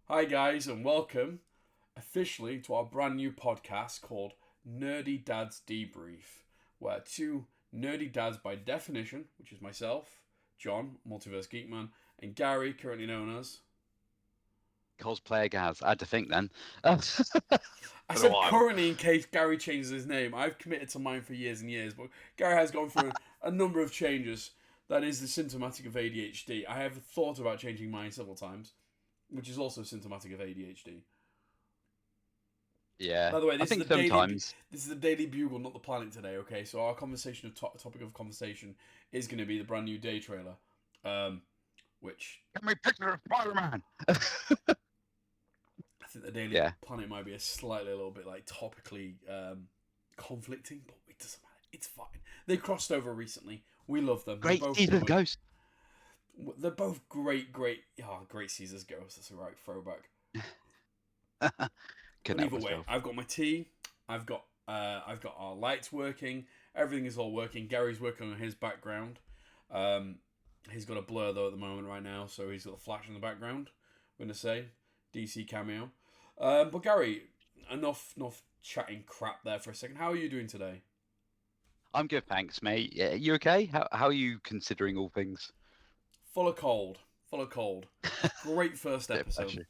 Hi, guys, and welcome officially to our brand new podcast called Nerdy Dads Debrief, where two nerdy dads by definition, which is myself, John, Multiverse Geekman, and Gary, currently known as. Cosplayer Gaz. I had to think then. I Been a said while. currently in case Gary changes his name. I've committed to mine for years and years, but Gary has gone through a number of changes. That is the symptomatic of ADHD. I have thought about changing mine several times, which is also symptomatic of ADHD. Yeah, By the way, I this is the think daily sometimes. this is the Daily Bugle, not the Planet today. Okay, so our conversation of topic of conversation is going to be the brand new Day trailer, which Get me picture of Spider-Man. I think the Daily Yeah, Planet might be a little bit like topically conflicting, but it doesn't matter. It's fine. They crossed over recently. We love them. They're great both season great. Ghost. They're both great Caesar's Ghost. That's a right throwback. Couldn't But help either way, myself. I've got my tea. I've got our lights working. Everything is all working. Gary's working on his background. He's got a blur though at the moment right now, so he's got a flash in the background. I'm gonna say DC cameo. But Gary, enough chatting crap there for a second. How are you doing today? I'm good, thanks, mate. Yeah, you okay? How are you considering all things? Full of cold. Full of cold. Great first Bit of episode. pressure.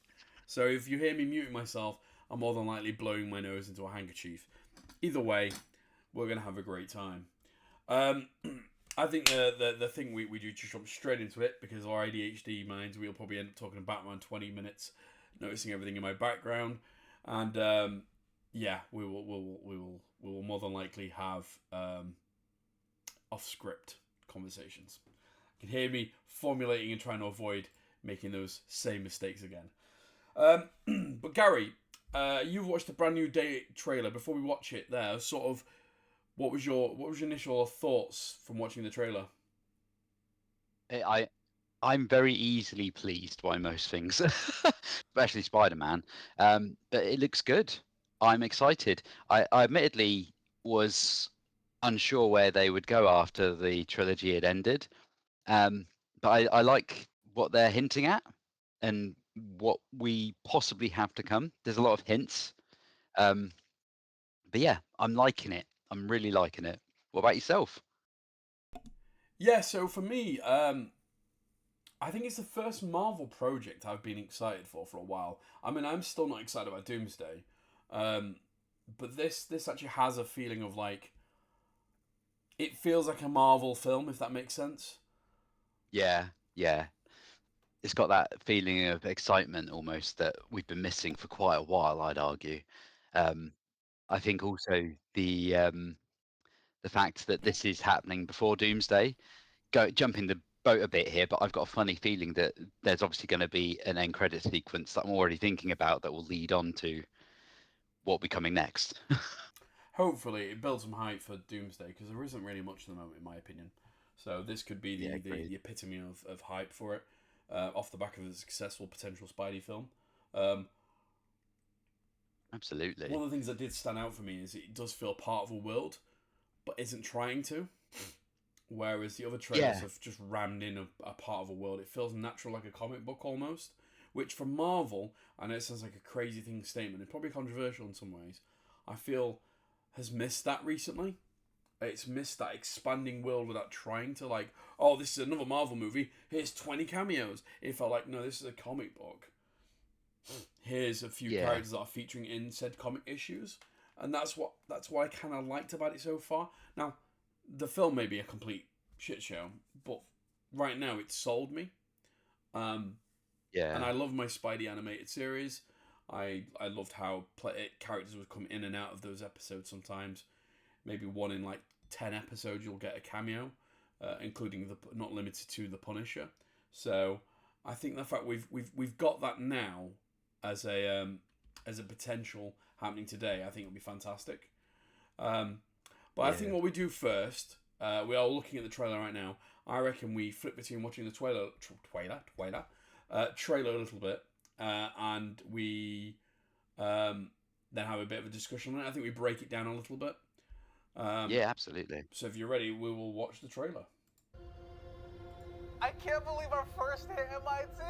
So if you hear me muting myself, I'm more than likely blowing my nose into a handkerchief. Either way, we're gonna have a great time. Um, I think the thing we do just jump straight into it because our ADHD minds, we'll probably end up talking about Batman 20 minutes, noticing everything in my background, and yeah, we will more than likely have off script conversations. You can hear me formulating and trying to avoid making those same mistakes again. But Gary, you've watched the brand new Day trailer. Before we watch it, there, sort of, what was your initial thoughts from watching the trailer? I'm very easily pleased by most things, especially Spider-Man. But it looks good. I'm excited. I admittedly was unsure where they would go after the trilogy had ended. But I like what they're hinting at and what we possibly have to come. There's a lot of hints. Um, but yeah, I'm liking it. I'm really liking it. What about yourself? Yeah, so for me, I think it's the first Marvel project I've been excited for a while. I mean, I'm still not excited about Doomsday, um, but this actually has a feeling of like it feels like a Marvel film, if that makes sense. Yeah, yeah. It's got that feeling of excitement almost that we've been missing for quite a while, I'd argue. Um, I think also the fact that this is happening before Doomsday, jumping the boat a bit here, but I've got a funny feeling that there's obviously going to be an end credit sequence that I'm already thinking about that will lead on to what will be coming next. Hopefully, it builds some hype for Doomsday because there isn't really much at the moment, in my opinion. So this could be Yeah, the agreed. epitome of hype for it, off the back of a successful potential Spidey film. Um, Absolutely. One of the things that did stand out for me is it does feel part of a world, but isn't trying to. Whereas the other trailers Yeah, have just rammed in a part of a world. It feels natural, like a comic book almost. Which for Marvel, I know it sounds like a crazy thing statement, and probably controversial in some ways. I feel has missed that recently. It's missed that expanding world without trying to like, oh, this is another Marvel movie. Here's 20 cameos. It felt like, no, this is a comic book. Here's a few yeah, characters that are featuring in said comic issues, and that's what I kind of liked about it so far. Now, the film may be a complete shit show, but right now it's sold me. Um, and yeah, I love my Spidey animated series. I loved how characters would come in and out of those episodes. Sometimes, maybe one in like 10 episodes, you'll get a cameo, including the not limited to the Punisher. So I think the fact we've got that now as a potential happening today, I think it'll be fantastic. Um, but I think yeah. what we do first, we are looking at the trailer right now. I reckon we flip between watching the trailer a little bit, and we then have a bit of a discussion on it. I think we break it down a little bit. Um, Yeah, absolutely. so if you're ready, we will watch the trailer. I can't believe our first hit MIT.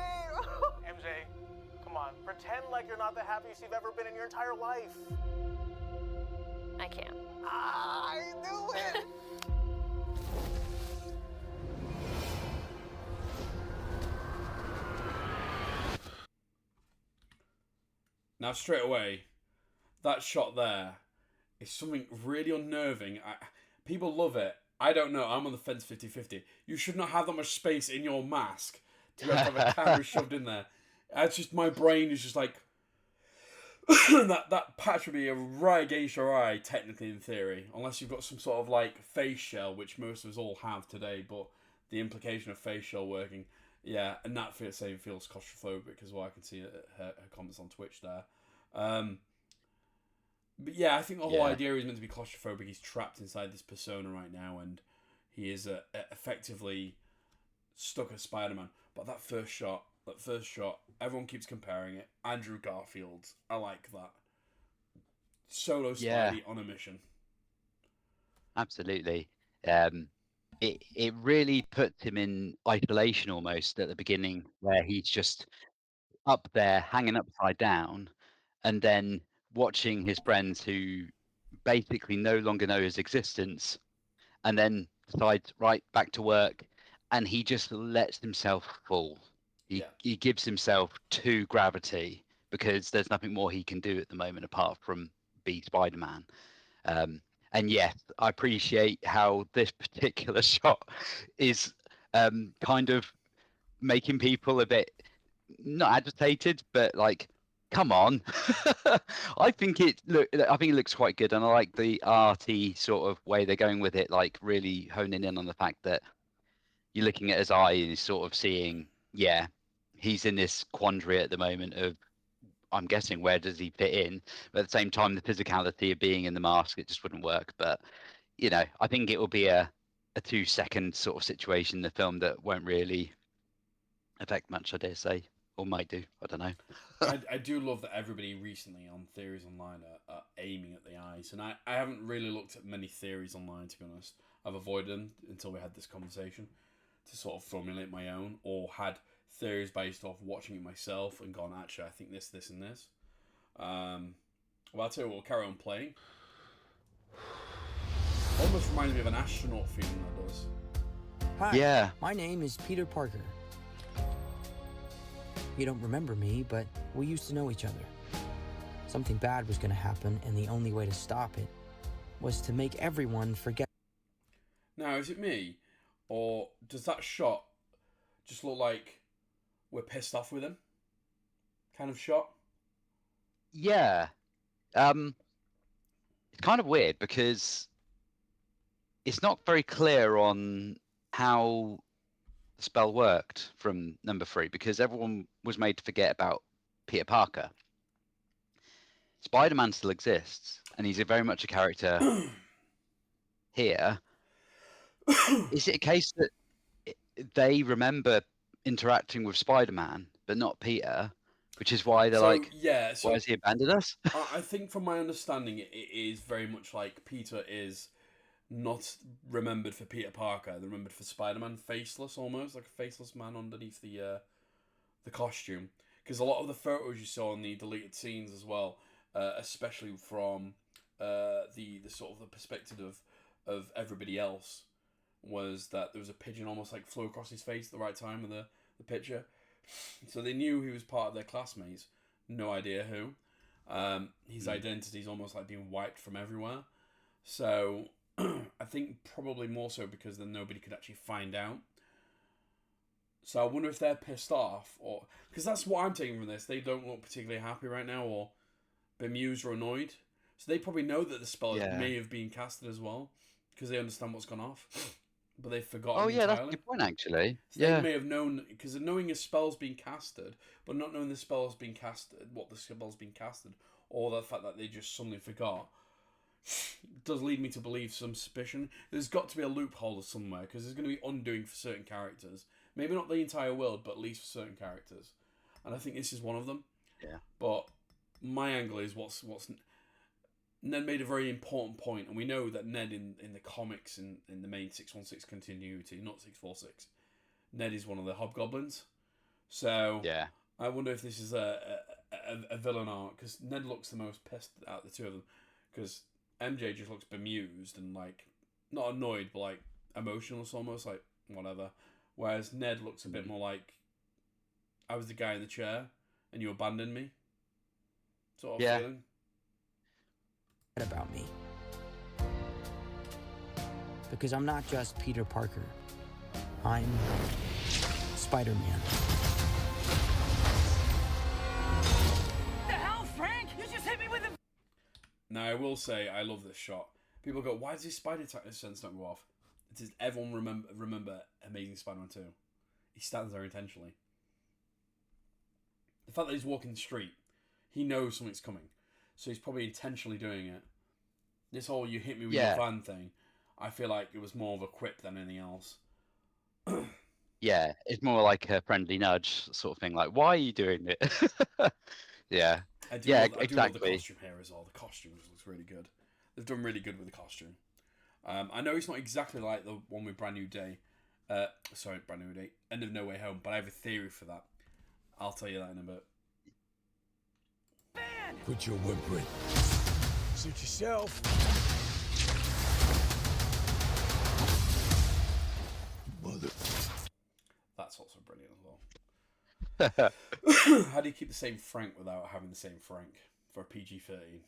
MJ, come on, Pretend like you're not the happiest you've ever been in your entire life. I can't. I knew it! Now, straight away, that shot there is something really unnerving. People love it. I don't know. I'm on the fence 50-50. You should not have that much space in your mask to be able to have a camera shoved in there. It's just, my brain is just like... that patch would be right against your eye, technically, in theory. Unless you've got some sort of, like, face shell, which most of us all have today. But the implication of face shell working... Yeah, and that feels claustrophobic as well. I can see her comments on Twitch there. But yeah, I think the whole idea is meant to be claustrophobic. He's trapped inside this persona right now, and he is effectively stuck as Spider-Man. But that first shot, everyone keeps comparing it. Andrew Garfield, I like that. Solo Spidey on a mission. Absolutely. It really puts him in isolation almost at the beginning, where he's just up there hanging upside down, and then watching his friends who basically no longer know his existence, and then decides right back to work, and he just lets himself fall. He gives himself to gravity because there's nothing more he can do at the moment apart from be Spider-Man. And yes, I appreciate how this particular shot is kind of making people a bit not agitated, but like, come on. I think it looks quite good, and I like the arty sort of way they're going with it, like really honing in on the fact that you're looking at his eye and he's sort of seeing, he's in this quandary at the moment of, I'm guessing, where does he fit in? But at the same time, the physicality of being in the mask, it just wouldn't work. But, I think it will be a 2-second sort of situation in the film that won't really affect much, I dare say. Or might do. I don't know. I do love that everybody recently on theories online are aiming at the eyes. And I haven't really looked at many theories online, to be honest. I've avoided them until we had this conversation to sort of formulate my own, or had theories based off watching it myself and gone, actually, I think this, and this. Well, I'll tell you what, we'll carry on playing. Almost reminds me of an astronaut feeling, that does. Hi, my name is Peter Parker. You don't remember me, but we used to know each other. Something bad was going to happen, and the only way to stop it was to make everyone forget. Now, is it me, or does that shot just look like we're pissed off with him? Kind of shot? Yeah. It's kind of weird because it's not very clear on how the spell worked from number 3, because everyone was made to forget about Peter Parker. Spider-Man still exists, and he's very much a character here. Is it a case that they remember interacting with Spider-Man, but not Peter, which is why they're why has he abandoned us? I think from my understanding, it is very much like Peter is not remembered for Peter Parker, they're remembered for Spider-Man, faceless almost, like a faceless man underneath the costume. Because a lot of the photos you saw in the deleted scenes as well, especially from the sort of the perspective of everybody else, was that there was a pigeon almost like flew across his face at the right time in the picture. So they knew he was part of their classmates. No idea who. His identity is almost like being wiped from everywhere. So I think probably more so because then nobody could actually find out. So I wonder if they're pissed off, or because that's what I'm taking from this. They don't look particularly happy right now, or bemused or annoyed. So they probably know that the spell may have been casted as well, because they understand what's gone off, but they've forgotten. Oh yeah, entirely. that's a good point actually. So they may have known, because knowing a spell's been casted, but not knowing the spell's been casted, what the spell's been casted, or the fact that they just suddenly forgot, does lead me to believe some suspicion. There's got to be a loophole somewhere, because there's going to be undoing for certain characters. Maybe not the entire world, but at least for certain characters. And I think this is one of them. Yeah. But my angle is what's Ned made a very important point, and we know that Ned in the comics, in the main 616 continuity, not 646, Ned is one of the hobgoblins. So yeah, I wonder if this is a a villain arc, because Ned looks the most pissed out of the two of them, because MJ just looks bemused and like not annoyed, but like emotionless almost, like whatever. Whereas Ned looks a bit more like I was the guy in the chair and you abandoned me, sort of feeling. About me. Because I'm not just Peter Parker. I'm Spider-Man. The hell, Frank? You just hit me with a... Now, I will say, I love this shot. People go, why does his spider sense not go off? Does everyone remember Amazing Spider-Man 2? He stands there intentionally. The fact that he's walking the street, he knows something's coming. So he's probably intentionally doing it. This whole you hit me with your van thing, I feel like it was more of a quip than anything else. Yeah, it's more like a friendly nudge sort of thing. Like, why are you doing it? Yeah. I do love the costume here as well. The costume looks really good. They've done really good with the costume. I know it's not exactly like the one with Brand New Day. Brand New Day. End of No Way Home. But I have a theory for that. I'll tell you that in a bit. Put your whip in. Suit yourself. Mother. That's also brilliant as well. How do you keep the same Frank without having the same Frank for a PG-13?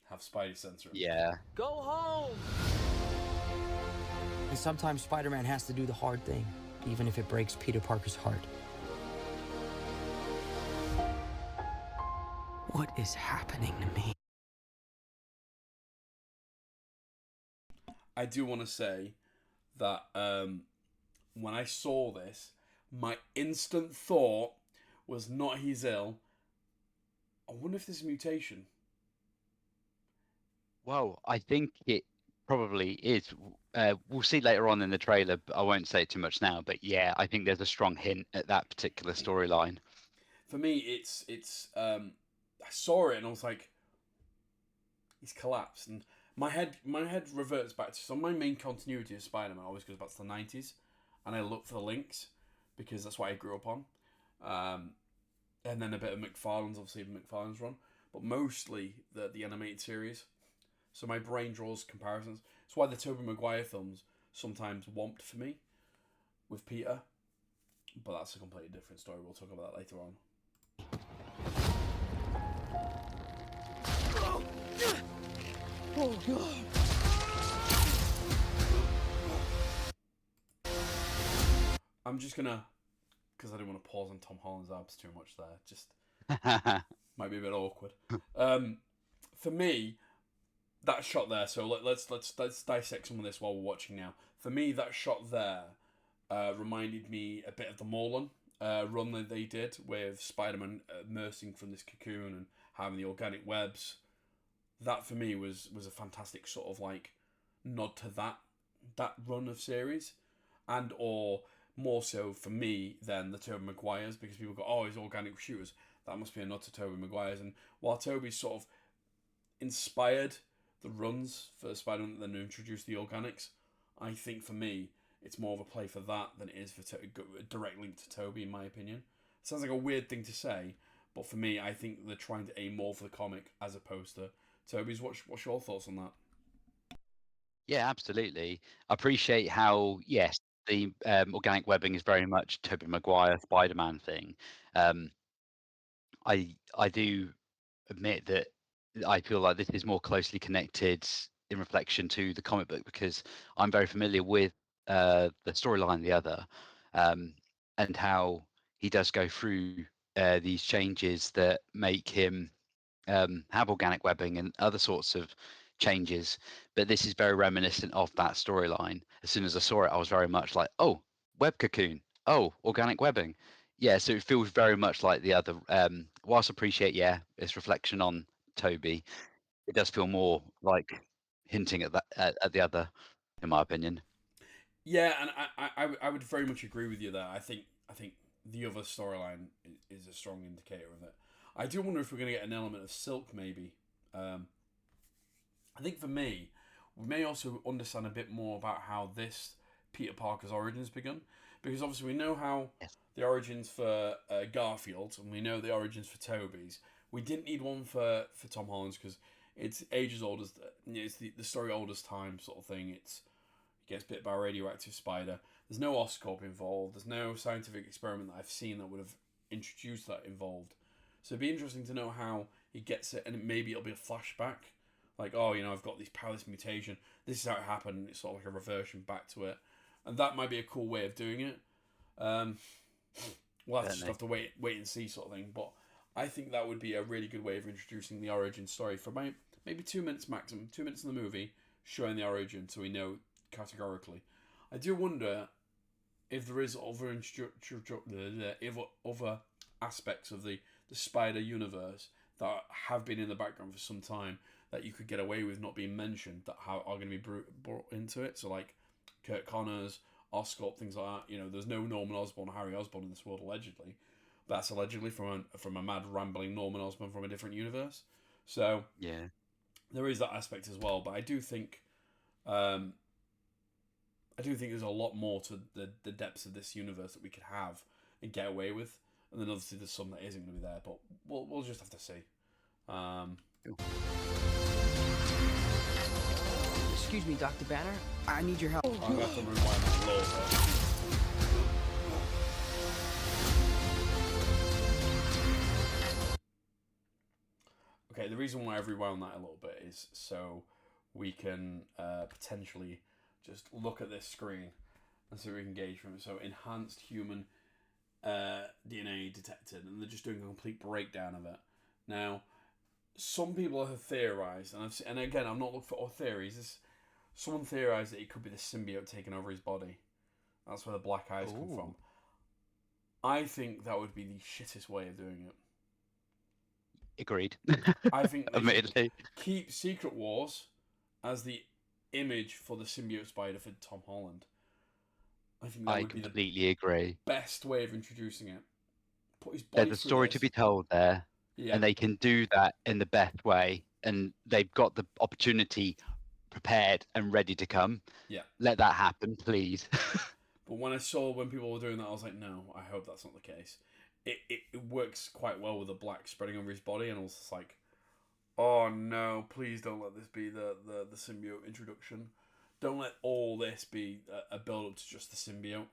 Have Spidey censoring. Yeah. Go home! And sometimes Spider-Man has to do the hard thing, even if it breaks Peter Parker's heart. What is happening to me? I do want to say that when I saw this, my instant thought was not he's ill. I wonder if there's a mutation. Well, I think it probably is. We'll see later on in the trailer, but I won't say too much now. But yeah, I think there's a strong hint at that particular storyline. For me, it's I saw it and I was like, he's collapsed, and my head reverts back to some of my main continuity of Spider-Man always goes back to the 90s, and I look for the links because that's what I grew up on, and then a bit of McFarlane's, obviously McFarlane's run, but mostly the animated series. So my brain draws comparisons. That's why the Tobey Maguire films sometimes womped for me with Peter, but that's a completely different story. We'll talk about that later on. Oh, God. I'm just gonna, because I didn't want to pause on Tom Holland's abs too much there. Just might be a bit awkward. For me, that shot there. So let's dissect some of this while we're watching now. For me, that shot there reminded me a bit of the Morlun run that they did with Spider-Man emerging from this cocoon and having the organic webs. That for me was a fantastic sort of like nod to that run of series, and or more so for me than the Tobey Maguire's, because people go, oh, he's organic shooters. That must be a nod to Tobey Maguire's. And while Tobey sort of inspired the runs for Spider-Man that then introduced the organics, I think for me it's more of a play for that than it is for a direct link to Tobey, in my opinion. It sounds like a weird thing to say, but for me, I think they're trying to aim more for the comic as opposed to Tobey's. What's your thoughts on that? Yeah, absolutely. I appreciate how, yes, the organic webbing is very much Tobey Maguire Spider-Man thing. I do admit that I feel like this is more closely connected in reflection to the comic book, because I'm very familiar with the storyline, the other, and how he does go through these changes that make him have organic webbing and other sorts of changes. But this is very reminiscent of that storyline. As soon as I saw it, I was very much like, oh, web cocoon, oh, organic webbing. Yeah, so it feels very much like the other. Whilst I appreciate, yeah, it's reflection on Toby, it does feel more like hinting at that at the other, in my opinion. Yeah, and I would very much agree with you there. I think the other storyline is a strong indicator of it. I do wonder if we're going to get an element of Silk, maybe. I think for me, we may also understand a bit more about how this Peter Parker's origins begun, because obviously we know how Yes. the origins for Garfield, and we know the origins for Toby's. We didn't need one for Tom Holland's because it's age as old as it's the story old as time sort of thing. It gets bit by a radioactive spider. There's no Oscorp involved. There's no scientific experiment that I've seen that would have introduced that involved. So it'd be interesting to know how he gets it, and maybe it'll be a flashback. Like, oh, I've got this powerless mutation. This is how it happened. And it's sort of like a reversion back to it. And that might be a cool way of doing it. We'll have to just have to wait and see sort of thing. But I think that would be a really good way of introducing the origin story for maybe 2 minutes maximum. 2 minutes in the movie, showing the origin so we know categorically. I do wonder if there is other aspects of the Spider universe that have been in the background for some time that you could get away with not being mentioned that are going to be brought into it. So like Kurt Connors, Oscorp, things like that. There's no Norman Osborn or Harry Osborn in this world allegedly. But that's allegedly from a mad rambling Norman Osborn from a different universe. So Yeah. there is that aspect as well. But I do think there's a lot more to the depths of this universe that we could have and get away with. And then obviously there's some that isn't going to be there, but we'll just have to see. Excuse me, Dr. Banner. I need your help. I'm going to have to rewind that a little bit. Okay, the reason why I've rewound that a little bit is so we can potentially just look at this screen and see if we can gauge from it. So enhanced human DNA detected, and they're just doing a complete breakdown of it. Now, some people have theorized, and again, I'm not looking for all theories. Someone theorized that it could be the symbiote taking over his body. That's where the black eyes come from. I think that would be the shittest way of doing it. Agreed. I think they should Admittedly. keep Secret Wars as the image for the symbiote spider for Tom Holland. I think that I would be the completely agree. best way of introducing it. Put his body There's a through story this. to be told there, Yeah. and they can do that in the best way, and they've got the opportunity prepared and ready to come. Yeah. Let that happen, please. But when people were doing that, I was like, no, I hope that's not the case. It works quite well with the black spreading over his body, and I was just like, oh no, please don't let this be the symbiote introduction. Don't let all this be a build up to just the symbiote,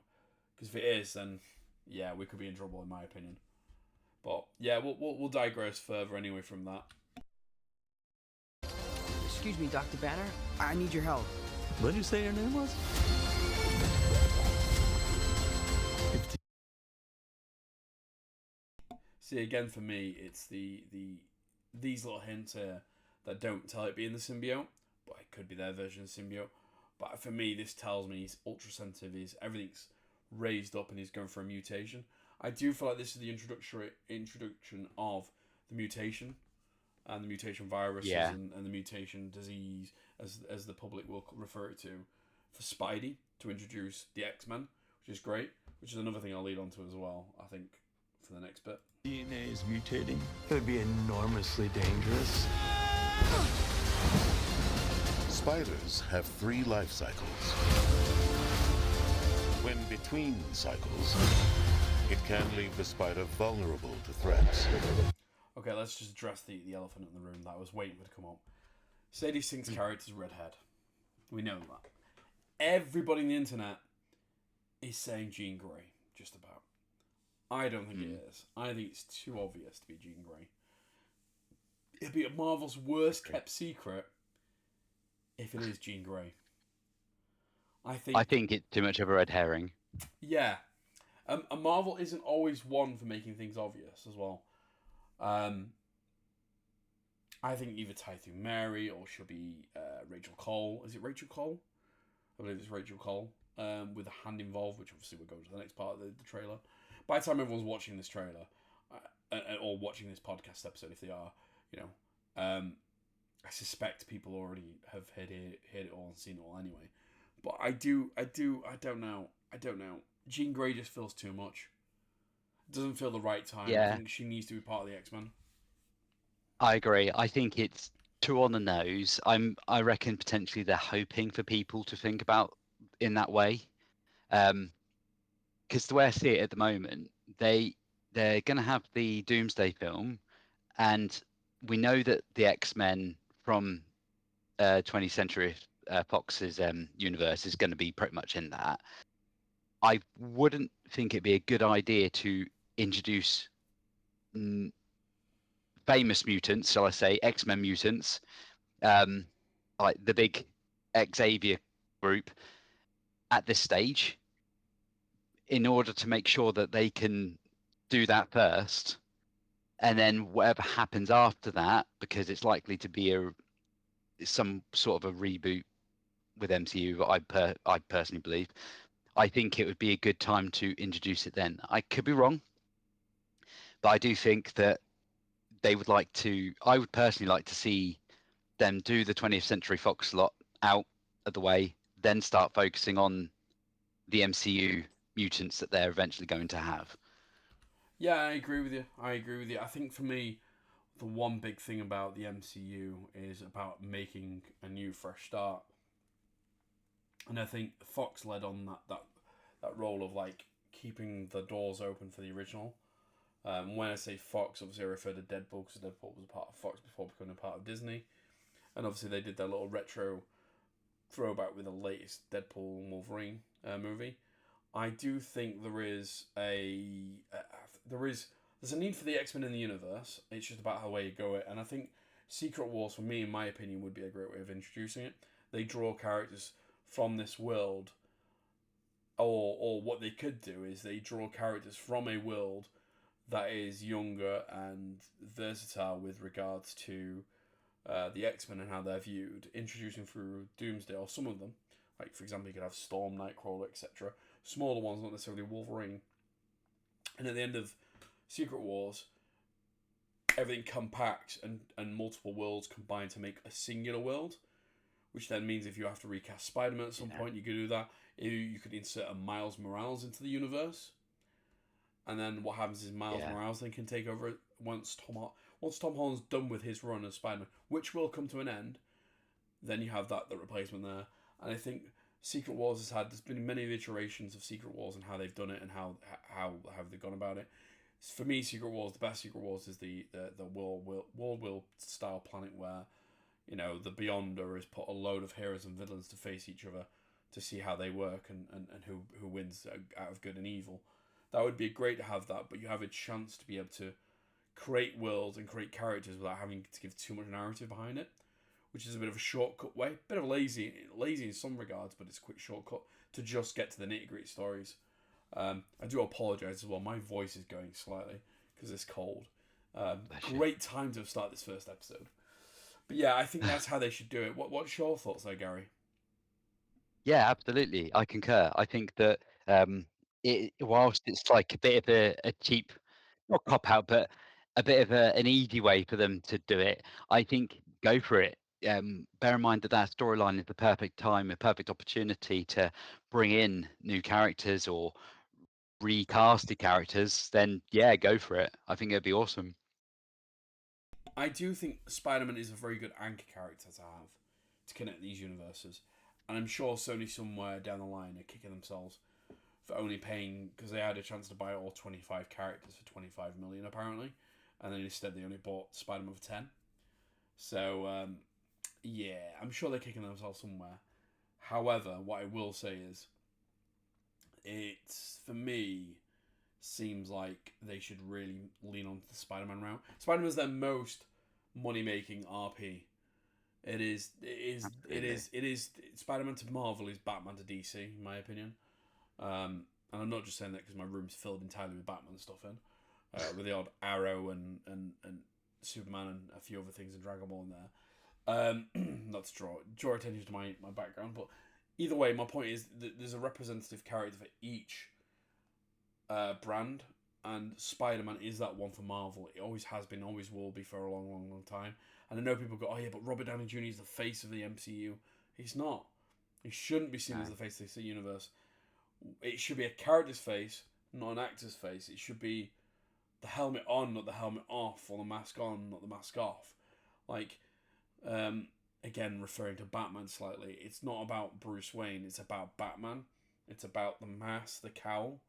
because if it is, then yeah, we could be in trouble in my opinion. But yeah, we'll digress further anyway from that. Excuse me, Dr. Banner. I need your help. What did you say your name was? See, again, for me, it's these little hints here that don't tell it being the symbiote, but it could be their version of the symbiote. But for me, this tells me he's ultra sensitive. Everything's raised up and he's going for a mutation. I do feel like this is the introduction of the mutation and the mutation viruses and the mutation disease, as the public will refer it to, for Spidey to introduce the X-Men, which is great. Which is another thing I'll lead on to as well, I think, for the next bit. DNA is mutating. It would be enormously dangerous. Spiders have 3 life cycles. When between cycles, it can leave the spider vulnerable to threats. Okay, let's just address the elephant in the room that I was waiting for to come up. Sadie Sink's character's redhead. We know that. Everybody on the internet is saying Jean Grey, just about. I don't think it is. I think it's too obvious to be Jean Grey. It'd be Marvel's worst kept secret if it is Jean Grey. I think it's too much of a red herring. Yeah. And Marvel isn't always one for making things obvious as well. I think either Tithu Mary or she'll be Rachel Cole. Is it Rachel Cole? I believe it's Rachel Cole. With a hand involved, which obviously we'll go to the next part of the trailer. By the time everyone's watching this trailer, or watching this podcast episode, if they are, I suspect people already have heard it all and seen it all anyway. But I don't know. Jean Grey just feels too much. It doesn't feel the right time. Yeah. I think she needs to be part of the X-Men. I agree. I think it's too on the nose. I reckon potentially they're hoping for people to think about in that way. because the way I see it at the moment, they're going to have the Doomsday film, and we know that the X-Men from 20th Century Fox's universe is going to be pretty much in that. I wouldn't think it'd be a good idea to introduce famous mutants, shall I say, X-Men mutants, like the big Xavier group at this stage, in order to make sure that they can do that first, and then whatever happens after that, because it's likely to be some sort of a reboot with MCU. I personally believe. I think it would be a good time to introduce it then. I could be wrong, but I do think that they would like to. I would personally like to see them do the 20th Century Fox lot out of the way, then start focusing on the MCU mutants that they're eventually going to have. Yeah, I agree with you. I think for me, the one big thing about the MCU is about making a new, fresh start. And I think Fox led on that role of like keeping the doors open for the original. When I say Fox, obviously I refer to Deadpool, because Deadpool was a part of Fox before becoming a part of Disney. And obviously they did their little retro throwback with the latest Deadpool and Wolverine movie. I do think there's a need for the X-Men in the universe. It's just about how way you go it. And I think Secret Wars, for me, in my opinion, would be a great way of introducing it. They draw characters from this world, or what they could do is they draw characters from a world that is younger and versatile with regards to the X-Men and how they're viewed, introducing through Doomsday, or some of them. Like, for example, you could have Storm, Nightcrawler, etc. Smaller ones, not necessarily Wolverine. And at the end of Secret Wars, everything compacts and multiple worlds combine to make a singular world, which then means if you have to recast Spider-Man at some point, you could do that. You could insert a Miles Morales into the universe. And then what happens is Miles Morales then can take over once Tom Holland's done with his run as Spider-Man, which will come to an end. Then you have the replacement there. And I think Secret Wars there's been many iterations of Secret Wars and how they've done it and how they've gone about it. For me, Secret Wars, the best Secret Wars is the world style planet where, you know, the Beyonder has put a load of heroes and villains to face each other to see how they work and who wins out of good and evil. That would be great to have that, but you have a chance to be able to create worlds and create characters without having to give too much narrative behind it, which is a bit of a shortcut way. Bit of lazy in some regards, but it's a quick shortcut to just get to the nitty-gritty stories. I do apologise as well. My voice is going slightly because it's cold. Great time to start this first episode. But yeah, I think that's how they should do it. What's your thoughts there, Gary? Yeah, absolutely. I concur. I think that whilst it's like a bit of a cheap, not cop out, but a bit of an easy way for them to do it, I think go for it. Bear in mind that storyline is the perfect time, a perfect opportunity to bring in new characters or recasted characters. Then yeah, go for it. I think it'd be awesome. I do think Spider-Man is a very good anchor character to have to connect these universes. And I'm sure Sony somewhere down the line are kicking themselves for only paying, because they had a chance to buy all 25 characters for 25 million apparently, and then instead they only bought Spider-Man for 10. So yeah, I'm sure they're kicking themselves somewhere. However, what I will say is, it's, for me, seems like they should really lean onto the Spider-Man route. Spider-Man is their most money-making RP. It is. Spider-Man to Marvel is Batman to DC, in my opinion. And I'm not just saying that because my room's filled entirely with Batman stuff in, with the odd Arrow and Superman and a few other things in Dragon Ball in there. Not to draw attention to my background, but either way, my point is that there's a representative character for each brand, and Spider-Man is that one for Marvel. It always has been, always will be for a long, long, long time. And I know people go, oh yeah, but Robert Downey Jr. is the face of the MCU. He's not. He shouldn't be seen as the face of the universe. It should be a character's face, not an actor's face. It should be the helmet on, not the helmet off, or the mask on, not the mask off. Like, again, referring to Batman slightly, it's not about Bruce Wayne, it's about Batman. It's about the mask, the cowl.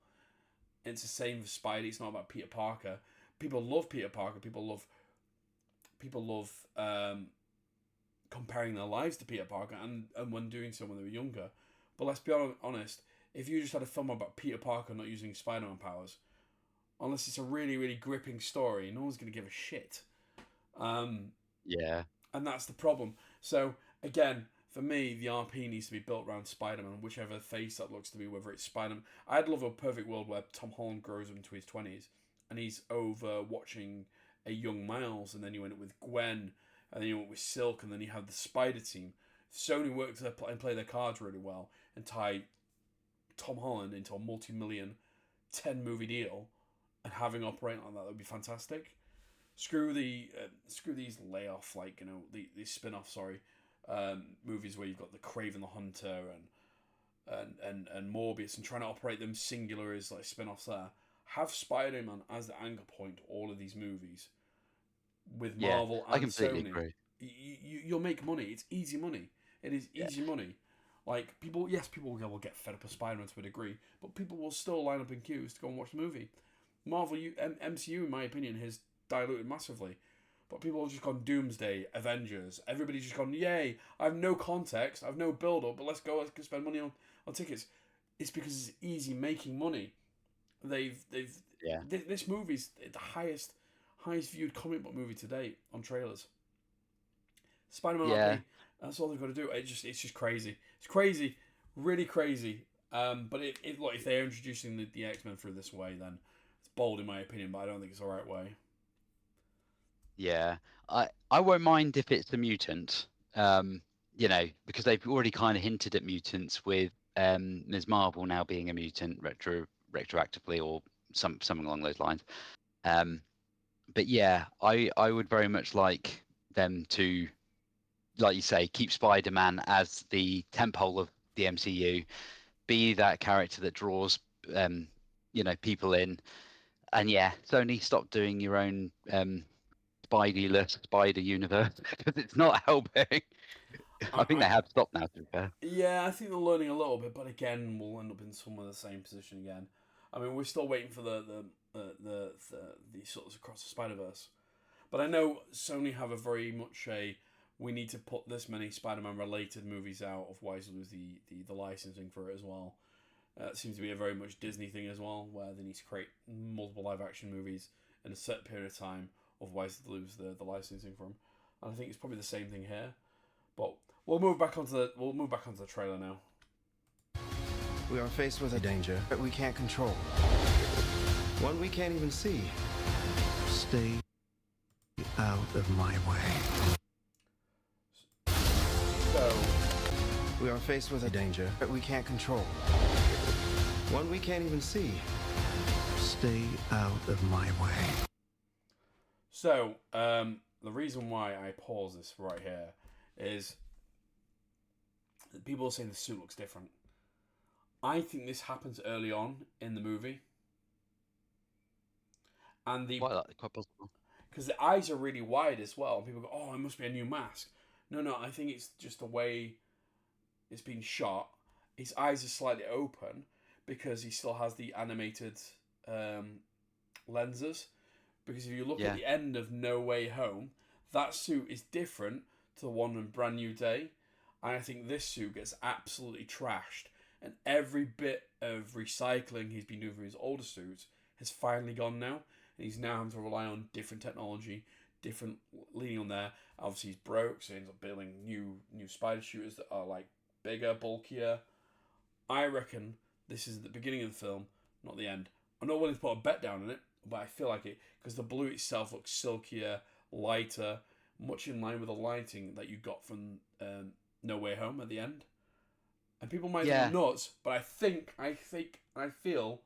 It's the same for Spidey. It's not about Peter Parker. People love Peter Parker. People love comparing their lives to Peter Parker, and when doing so when they were younger. But let's be honest. If you just had a film about Peter Parker not using Spider-Man powers, unless it's a really, really gripping story, no one's going to give a shit. Yeah. And that's the problem. So, again, for me, the RP needs to be built around Spider-Man, whichever face that looks to be, whether it's Spider-Man. I'd love a perfect world where Tom Holland grows into his 20s, and he's over watching a young Miles, and then you end up with Gwen, and then you went with Silk, and then you have the Spider team. Sony worked and play their cards really well, and tie Tom Holland into a multi-million 10-movie deal, and having operate like that would be fantastic. Screw these layoff, like, you know, these spin-off movies where you've got the Kraven the Hunter and Morbius, and trying to operate them singular as like spin-offs there. Have Spider-Man as the anchor point to all of these movies with Marvel and I completely Sony. agree. You'll make money. It's easy money. It is easy money. Like, people will get fed up with Spider-Man to a degree, but people will still line up in queues to go and watch the movie. Marvel, MCU, in my opinion, has diluted massively. But people have just gone Doomsday, Avengers. Everybody's just gone, yay, I have no context, I have no build-up, but let's go spend money on tickets. It's because it's easy making money. This movie's the highest viewed comic book movie to date on trailers. Spider-Man RP, that's all they've got to do. It's just crazy. It's crazy, really crazy. But if they're introducing the X-Men through this way, then it's bold in my opinion, but I don't think it's the right way. Yeah, I won't mind if it's a mutant, because they've already kind of hinted at mutants with Ms. Marvel now being a mutant retroactively or something along those lines. But yeah, I would very much like them to, like you say, keep Spider-Man as the tentpole of the MCU, be that character that draws people in, and yeah, Sony, stop doing your own Spidey-less Spider universe because it's not helping. I think they have stopped now, to be fair. Yeah, I think they're learning a little bit, but again, we'll end up in some of the same position again. I mean, we're still waiting for the sort of across the Spider-Verse, but I know Sony have a very much we need to put this many Spider-Man related movies out, otherwise lose the licensing for it as well. It seems to be a very much Disney thing as well, where they need to create multiple live action movies in a set period of time, otherwise they lose the licensing from them. And I think it's probably the same thing here. But we'll move back onto the trailer now. We are faced with a danger that we can't control. One we can't even see. Stay out of my way. So we are faced with a danger that we can't control. One we can't even see. Stay out of my way. So, the reason why I pause this right here is people are saying the suit looks different. I think this happens early on in the movie. And quite possible. Because the eyes are really wide as well. And people go, oh, it must be a new mask. No, I think it's just the way it's been shot. His eyes are slightly open because he still has the animated lenses. Because if you look at the end of No Way Home, that suit is different to the one in Brand New Day. And I think this suit gets absolutely trashed. And every bit of recycling he's been doing for his older suits has finally gone now. And he's now having to rely on different technology, different leaning on there. Obviously he's broke, so he ends up building new spider shooters that are like bigger, bulkier. I reckon this is the beginning of the film, not the end. I'm not willing to put a bet down on it, but I feel like it, because the blue itself looks silkier, lighter, much in line with the lighting that you got from No Way Home at the end. And people might think nuts, but I feel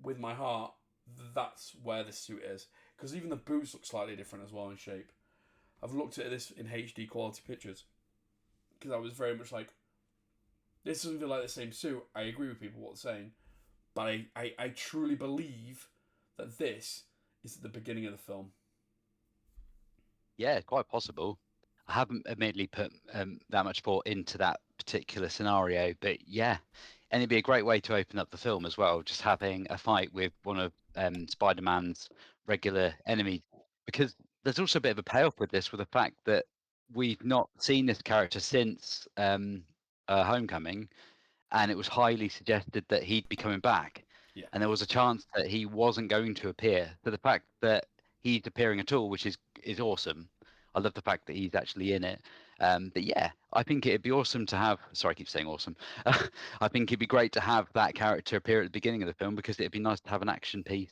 with my heart that's where this suit is. Because even the boots look slightly different as well in shape. I've looked at this in HD quality pictures. Because I was very much like, this doesn't feel like the same suit. I agree with people what they're saying. But I truly believe that this is the beginning of the film. Yeah, quite possible. I haven't admittedly put that much thought into that particular scenario, but yeah, And it'd be a great way to open up the film as well, just having a fight with one of Spider-Man's regular enemies. Because there's also a bit of a payoff with this, with the fact that we've not seen this character since Homecoming, and it was highly suggested that he'd be coming back. Yeah. And there was a chance that he wasn't going to appear. So the fact that he's appearing at all, which is awesome. I love the fact that he's actually in it. But yeah, I think it'd be awesome to have. Sorry, I keep saying awesome. I think it'd be great to have that character appear at the beginning of the film, because it'd be nice to have an action piece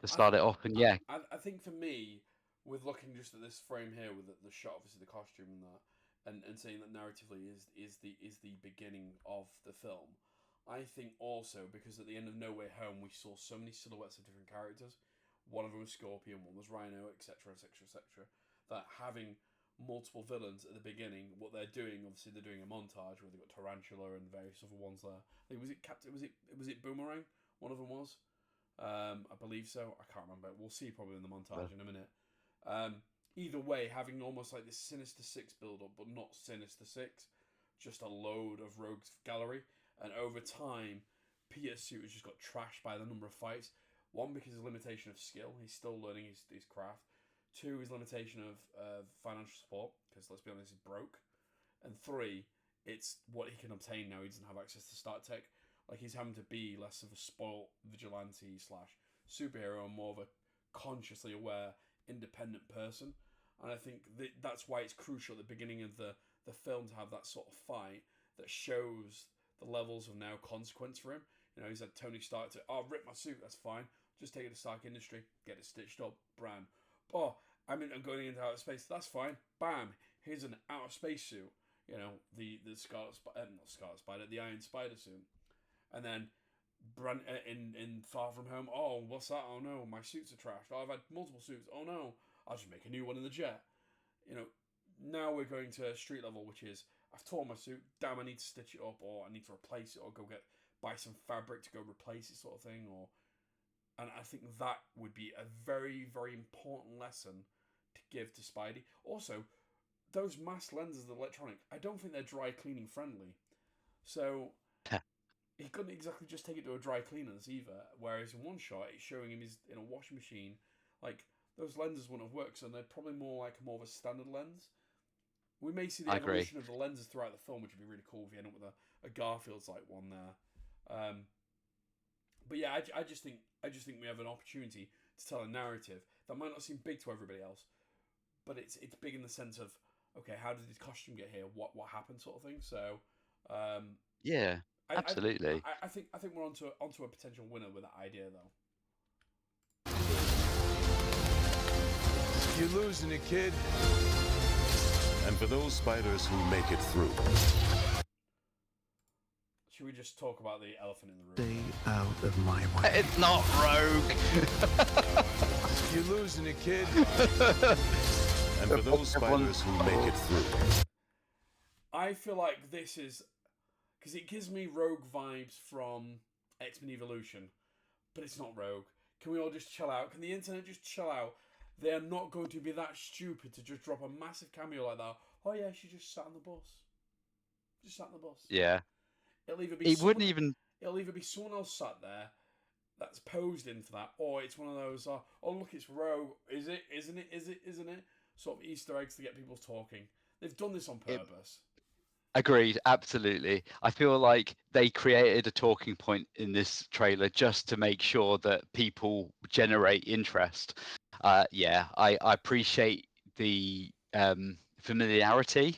to start it off. And yeah, I think for me, with looking just at this frame here with the shot, obviously the costume and that, and saying that narratively is the beginning of the film. I think also because at the end of No Way Home we saw so many silhouettes of different characters. One of them was Scorpion, one was Rhino, etc., etc., etc. That having multiple villains at the beginning, what they're doing, obviously they're doing a montage where they've got Tarantula and various other ones there. I think, was it Boomerang? One of them was. I believe so. I can't remember. We'll see probably in the montage in a minute. Either way, having almost like this Sinister Six build up, but not Sinister Six, just a load of rogues gallery. And over time, Peter's suit has just got trashed by the number of fights. One, because of limitation of skill, he's still learning his craft. Two, his limitation of financial support, because let's be honest, he's broke. And three, it's what he can obtain now. He doesn't have access to start tech. Like, he's having to be less of a spoilt vigilante / superhero and more of a consciously aware, independent person. And I think that's why it's crucial at the beginning of the film to have that sort of fight that shows the levels of now consequence for him. You know, he's had Tony Stark to, rip my suit, that's fine. Just take it to Stark Industry, get it stitched up, bram. Oh, I'm going into outer space, that's fine. Bam, here's an outer space suit. You know, the Scarlet Spider, the Iron Spider suit. And then in Far From Home, oh, what's that? Oh no, my suits are trashed. Oh, I've had multiple suits. Oh no, I'll just make a new one in the jet. You know, now we're going to street level, which is, I've torn my suit, damn, I need to stitch it up, or I need to replace it, or buy some fabric to go replace it, sort of thing. And I think that would be a very, very important lesson to give to Spidey. Also, those mask lenses, the electronic, I don't think they're dry cleaning friendly. So he couldn't exactly just take it to a dry cleaners either. Whereas in one shot, it's showing him he's in a washing machine. Like, those lenses wouldn't have worked, so they're probably more of a standard lens. We may see the evolution of the lenses throughout the film, which would be really cool if you end up with a Garfield's like one there. But yeah, I just think we have an opportunity to tell a narrative that might not seem big to everybody else, but it's big in the sense of, okay, how did his costume get here? What happened, sort of thing. So yeah, absolutely. I think we're onto a potential winner with that idea though. You're losing it, kid. And for those spiders who make it through. Should we just talk about the elephant in the room? Stay out of my way. It's not Rogue. You're losing it, kid. And for those spiders who make it through. I feel like this is, because it gives me Rogue vibes from X-Men Evolution, but it's not Rogue. Can we all just chill out? Can the internet just chill out? They are not going to be that stupid to just drop a massive cameo like that. Oh yeah, she just sat on the bus. Just sat on the bus. Yeah. It'll either be It'll either be someone else sat there that's posed in for that, or it's one of those, oh look, it's Rogue. Is it? Isn't it? Is it? Isn't it? Sort of Easter eggs to get people talking. They've done this on purpose. Agreed, absolutely. I feel like they created a talking point in this trailer just to make sure that people generate interest. Yeah, I appreciate the familiarity.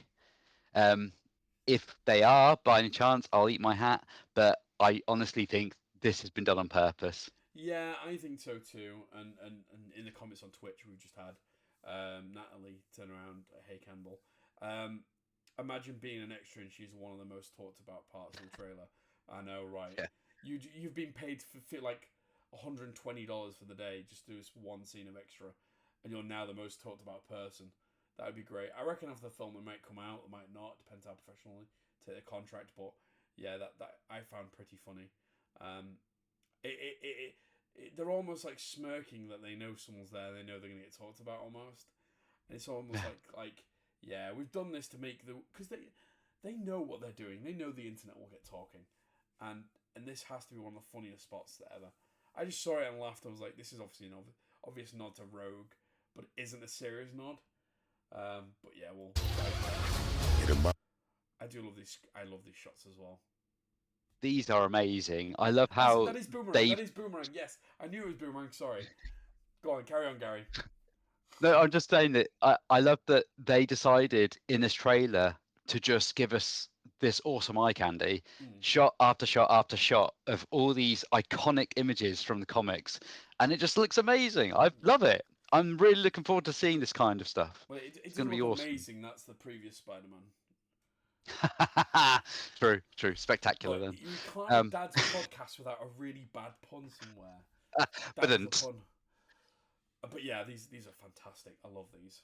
If they are, by any chance, I'll eat my hat. But I honestly think this has been done on purpose. Yeah, I think so too. And in the comments on Twitch, we've just had Natalie turn around, hey Campbell. Imagine being an extra and she's one of the most talked about parts of the trailer. I know, right? Yeah. You've been paid for like $120 for the day just to do this one scene of extra, and you're now the most talked about person. That would be great. I reckon after the film it might come out, it might not. Depends how professionally take the contract. But yeah, that I found pretty funny. They're almost like smirking that they know someone's there. They know they're gonna get talked about almost, and it's almost like. Yeah, we've done this to make because they know what they're doing. They know the internet will get talking, and this has to be one of the funniest spots ever. I just saw it and laughed. I was like, this is obviously an obvious nod to Rogue, but it isn't a serious nod. But yeah, we'll. I do love these. I love these shots as well. These are amazing. I love how that is Boomerang. That is Boomerang. Yes, I knew it was Boomerang. Sorry. Go on, carry on, Gary. No, I'm just saying that I love that they decided in this trailer to just give us this awesome eye candy, shot after shot after shot of all these iconic images from the comics, and it just looks amazing. I love it. I'm really looking forward to seeing this kind of stuff. Well, it's going to be awesome. Amazing. That's the previous Spider-Man. True, spectacular. Look, then you can't have Dad's podcast without a really bad pun somewhere. But But yeah, these are fantastic. I love these.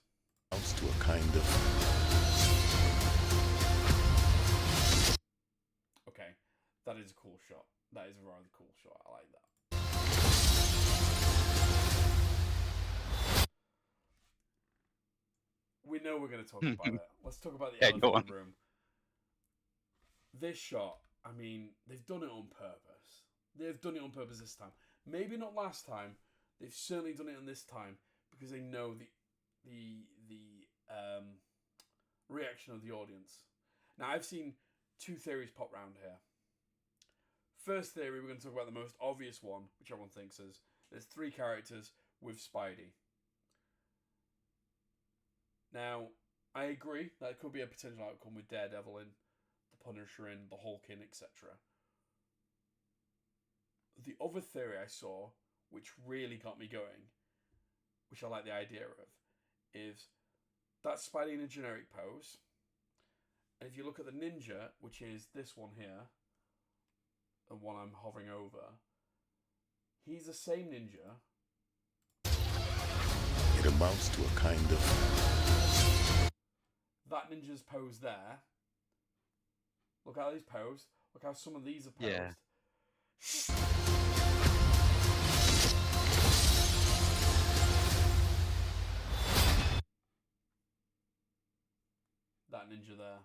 To a kind of. Okay, that is a cool shot. That is a rather cool shot. I like that. We know we're going to talk about it. Let's talk about the elephant in the room. This shot, I mean, they've done it on purpose. They've done it on purpose this time. Maybe not last time. They've certainly done it on this time because they know the reaction of the audience. Now, I've seen two theories pop round here. First theory, we're going to talk about the most obvious one, which everyone thinks is there's 3 characters with Spidey. Now, I agree that could be a potential outcome with Daredevil in, the Punisher in, the Hulk in, etc. The other theory I saw, which really got me going, which I like the idea of, is that Spidey in a generic pose. And if you look at the ninja, which is this one here, the one I'm hovering over, he's the same ninja. It amounts to a kind of. That ninja's pose there. Look how he's posed. Look how some of these are posed. Yeah. That ninja there.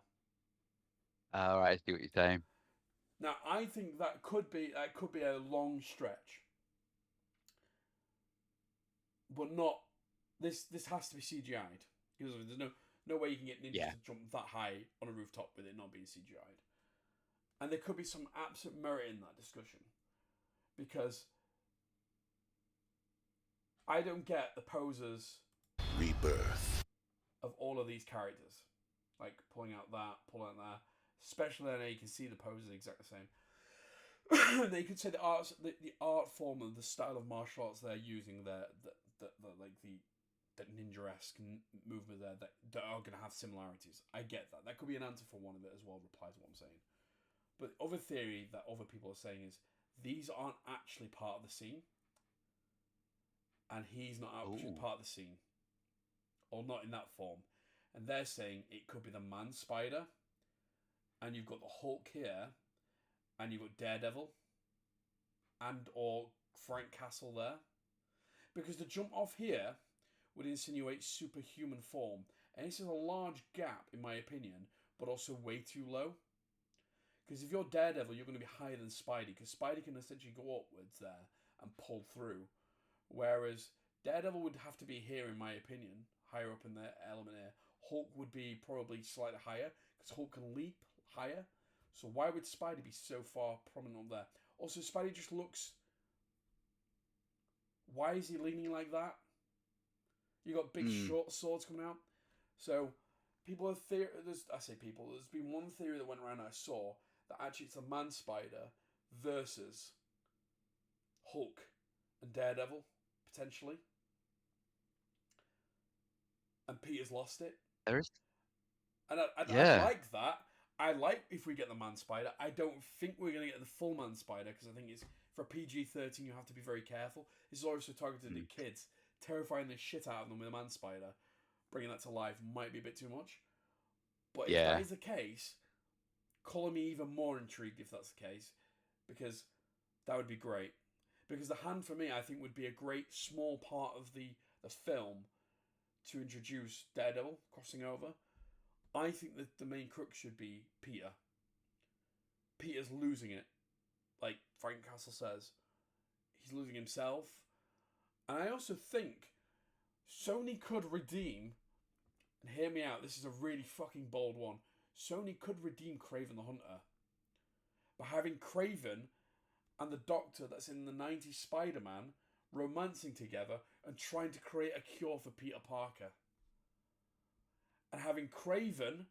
All right, I see what you're saying. Now, I think that could be a long stretch, but not. This has to be CGI'd because there's no way you can get ninjas to jump that high on a rooftop with it not being CGI'd. And there could be some absolute merit in that discussion because I don't get the poses rebirth of all of these characters, like pulling out that, pulling out that. Especially now you can see the poses exactly the same. They could say the art form of the style of martial arts they're using, the ninja-esque movement there that are going to have similarities. I get that. That could be an answer for one of it as well. Reply to what I'm saying. But the other theory that other people are saying is these aren't actually part of the scene, and he's not actually part of the scene, or not in that form. And they're saying it could be the Man Spider. And you've got the Hulk here, and you've got Daredevil, and or Frank Castle there. Because the jump off here would insinuate superhuman form. And this is a large gap, in my opinion, but also way too low. Because if you're Daredevil, you're going to be higher than Spidey, because Spidey can essentially go upwards there and pull through. Whereas Daredevil would have to be here, in my opinion, higher up in the element here. Hulk would be probably slightly higher, because Hulk can leap higher. So why would Spidey be so far prominent up there? Also, Spidey just looks... Why is he leaning like that? You got big short swords coming out. So people have there's been one theory that went around I saw that actually it's a Man Spider versus Hulk and Daredevil, potentially. And Peter's lost it. There is. And I like that. I like if we get the Man Spider. I don't think we're going to get the full Man Spider because I think it's for PG-13 you have to be very careful. This is also targeted at kids. Terrifying the shit out of them with a Man Spider, bringing that to life might be a bit too much. But if that is the case, call me even more intrigued if that's the case, because that would be great. Because the hand for me, I think, would be a great small part of the film to introduce Daredevil crossing over. I think that the main crux should be Peter. Peter's losing it like Frank Castle says, he's losing himself. And I also think Sony could redeem, and hear me out, this is a really fucking bold one, Sony could redeem Kraven the Hunter by having Kraven and the Doctor that's in the 90s Spider-Man romancing together and trying to create a cure for Peter Parker. And having Kraven,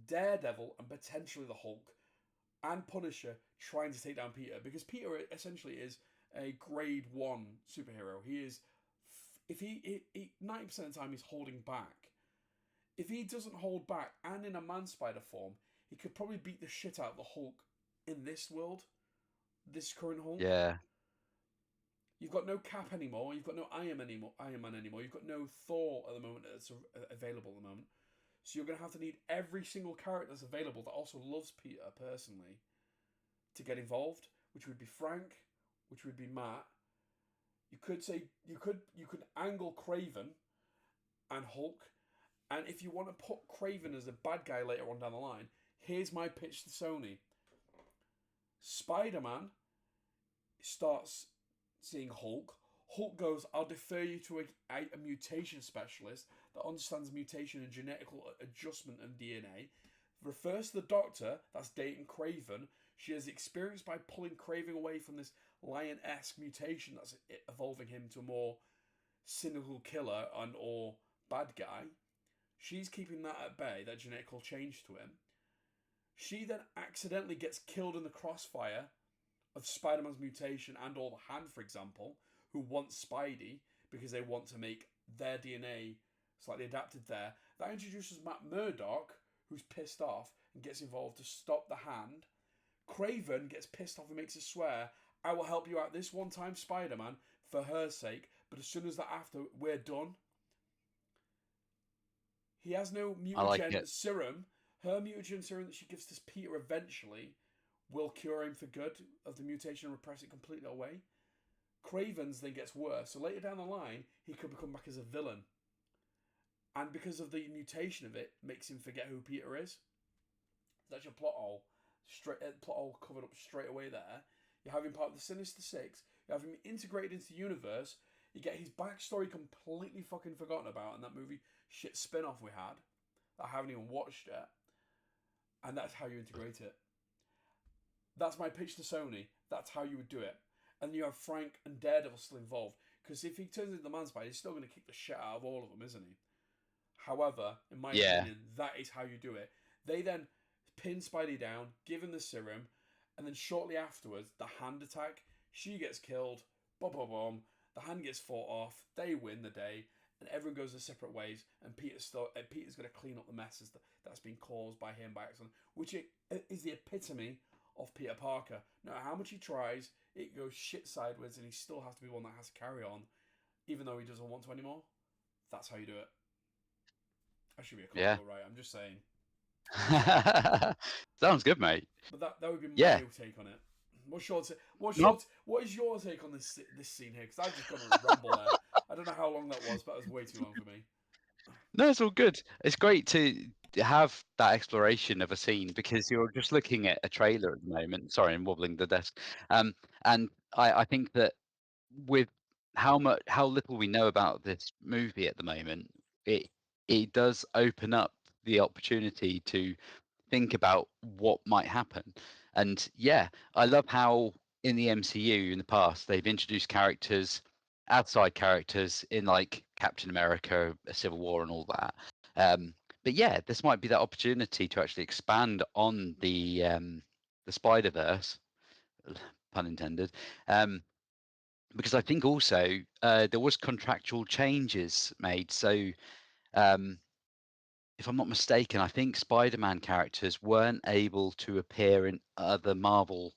Daredevil, and potentially the Hulk and Punisher trying to take down Peter, because Peter essentially is a grade 1 superhero. He is, if he 90% of the time he's holding back. If he doesn't hold back and in a man-spider form, he could probably beat the shit out of the Hulk in this world, this current Hulk. Yeah. You've got no Cap anymore. You've got no Iron Man anymore. You've got no Thor at the moment that's available at the moment. So you're going to have to need every single character that's available that also loves Peter personally to get involved, which would be Frank, which would be Matt. You could say you could angle Kraven and Hulk, and if you want to put Kraven as a bad guy later on down the line, here's my pitch to Sony. Spider-Man starts seeing Hulk. Hulk goes, I'll defer you to a mutation specialist that understands mutation and genetical adjustment and DNA. Refers to the Doctor, that's dating Kraven. She has experience by pulling Kraven away from this lion-esque mutation that's evolving him to a more cynical killer and or bad guy. She's keeping that at bay, that genetical change to him. She then accidentally gets killed in the crossfire of Spider-Man's mutation and or the Hand, for example, who want Spidey because they want to make their DNA slightly adapted there. That introduces Matt Murdock, who's pissed off and gets involved to stop the Hand. Kraven gets pissed off and makes a swear, I will help you out this one time, Spider-Man, for her sake, but as soon as that after, we're done. He has no mutagen serum. Her mutagen serum that she gives to Peter eventually will cure him for good of the mutation and repress it completely away. Kraven's then gets worse. So later down the line, he could become back as a villain. And because of the mutation of it, makes him forget who Peter is. That's your plot hole. Plot hole covered up straight away there. You have him part of the Sinister Six. You have him integrated into the universe. You get his backstory completely fucking forgotten about in that movie shit spin-off we had. That I haven't even watched yet. And that's how you integrate it. That's my pitch to Sony. That's how you would do it. And you have Frank and Daredevil still involved. Because if he turns into the Man-Spider, he's still going to kick the shit out of all of them, isn't he? However, in my opinion, that is how you do it. They then pin Spidey down, give him the serum, and then shortly afterwards, the Hand attack. She gets killed. Boom, boom, boom. The Hand gets fought off. They win the day. And everyone goes their separate ways. And Peter's going to clean up the messes that's been caused by him by accident. Which is the epitome of Peter Parker. No matter how much he tries, it goes shit sideways and he still has to be one that has to carry on, even though he doesn't want to anymore. That's how you do it. I should be a cop, right? I'm just saying. Sounds good, mate. But that would be my take on it. What is your take on this scene here? Because I've just gone on a rumble there. I don't know how long that was, but it was way too long for me. No, it's all good. It's great to have that exploration of a scene because you're just looking at a trailer at the moment. Sorry, I'm wobbling the desk. And I think that with how little we know about this movie at the moment, it does open up the opportunity to think about what might happen. And yeah, I love how in the MCU in the past they've introduced characters, outside characters in like Captain America, a Civil War, and all that. But yeah, this might be that opportunity to actually expand on the Spider-Verse, pun intended. Because I think also there was contractual changes made. So if I'm not mistaken, I think Spider-Man characters weren't able to appear in other Marvel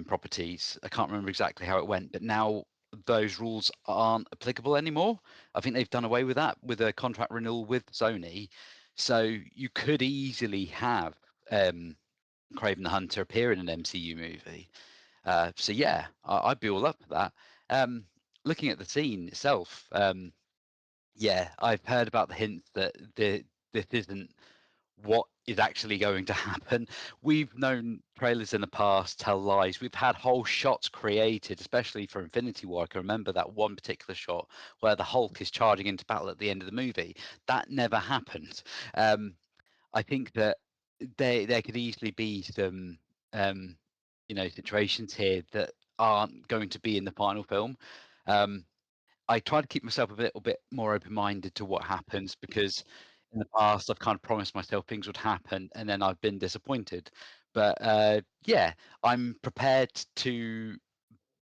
properties. I can't remember exactly how it went, but now those rules aren't applicable anymore. I think they've done away with that with a contract renewal with Sony. So you could easily have Kraven the Hunter appear in an MCU movie. So yeah, I'd be all up for that. Looking at the scene itself, yeah, I've heard about the hints that this isn't what is actually going to happen. We've known trailers in the past tell lies. We've had whole shots created, especially for Infinity War. I can remember that one particular shot where the Hulk is charging into battle at the end of the movie. That never happened. I think that there could easily be some situations here that aren't going to be in the final film. I try to keep myself a little bit more open-minded to what happens, because in the past I've kind of promised myself things would happen and then I've been disappointed. But yeah, I'm prepared to